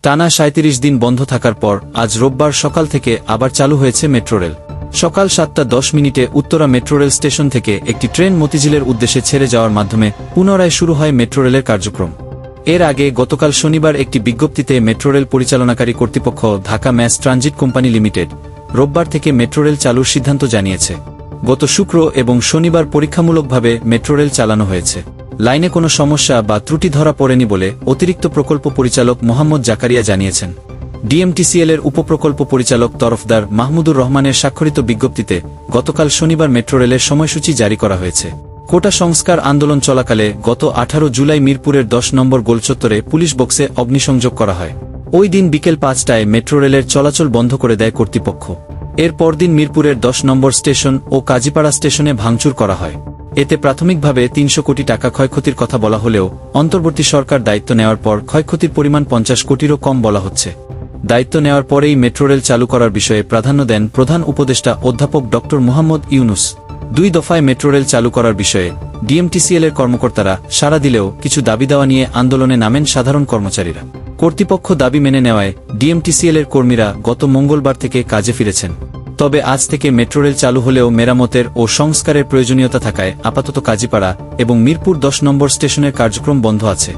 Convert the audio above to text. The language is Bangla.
টানা ৩৭ দিন বন্ধ থাকার পর আজ রোববার সকাল থেকে আবার চালু হয়েছে মেট্রো রেল। সকাল ৭টা ১০ উত্তরা মেট্রো রেল স্টেশন থেকে একটি ট্রেন মতিঝিলের উদ্দেশ্যে ছেড়ে যাওয়ার মাধ্যমে পুনরায় শুরু হয় মেট্রো রেলের কার্যক্রম। এর আগে গতকাল শনিবার একটি বিজ্ঞপ্তিতে মেট্রো রেল পরিচালনাকারী কর্তৃপক্ষ Dhaka mass transit company limited রোববার থেকে মেট্রো রেল চালুর সিদ্ধান্ত জানিয়েছে। গত শুক্র এবং শনিবার পরীক্ষামূলকভাবে মেট্রো রেল চালানো হয়েছে। লাইনে কোনো সমস্যা বা ত্রুটি ধরা পড়েনি বলে অতিরিক্ত প্রকল্প পরিচালক মোহাম্মদ জাকারিয়া জানিয়েছেন। ডিএমটিসিএল এর উপপ্রকল্প পরিচালক তরফদার মাহমুদুর রহমানের স্বাক্ষরিত বিজ্ঞপ্তিতে গতকাল শনিবার মেট্রো রেলের সময়সূচি জারি করা হয়েছে। কোটা সংস্কার আন্দোলন চলাকালে গত ১৮ জুলাই মিরপুরের ১০ নম্বর গোলচত্বরে পুলিশ বক্সে অগ্নিসংযোগ করা হয়। ওই দিন বিকেল ৫টায় মেট্রো রেলের চলাচল বন্ধ করে দেয় কর্তৃপক্ষ। এর পরদিন মিরপুরের ১০ নম্বর স্টেশন ও কাজীপাড়া স্টেশনে ভাঙচুর করা হয়। এতে প্রাথমিকভাবে ৩০০ কোটি টাকা ক্ষয়ক্ষতির কথা বলা হলেও অন্তর্বর্তী সরকার দায়িত্ব নেওয়ার পর ক্ষয়ক্ষতির পরিমাণ ৫০ কোটিরও কম বলা হচ্ছে। দায়িত্ব নেওয়ার পরেই মেট্রো রেল চালু করার বিষয়ে প্রাধান্য দেন প্রধান উপদেষ্টা অধ্যাপক ড মুহাম্মদ ইউনুস। ২ দফায় মেট্রো রেল চালু করার বিষয়ে ডিএমটিসিএল এর কর্মকর্তারা সাড়া দিলেও কিছু দাবি দেওয়া নিয়ে আন্দোলনে নামেন সাধারণ কর্মচারীরা। কর্তৃপক্ষ দাবি মেনে নেওয়ায় ডিএমটিসিএল এর কর্মীরা গত মঙ্গলবার থেকে কাজে ফিরেছেন। তবে আজ থেকে মেট্রো রেল চালু হলেও মেরামতের ও সংস্কারের প্রয়োজনীয়তা থাকায় আপাতত কাজীপাড়া এবং মিরপুর ১০ নম্বর স্টেশনের কার্যক্রম বন্ধ আছে।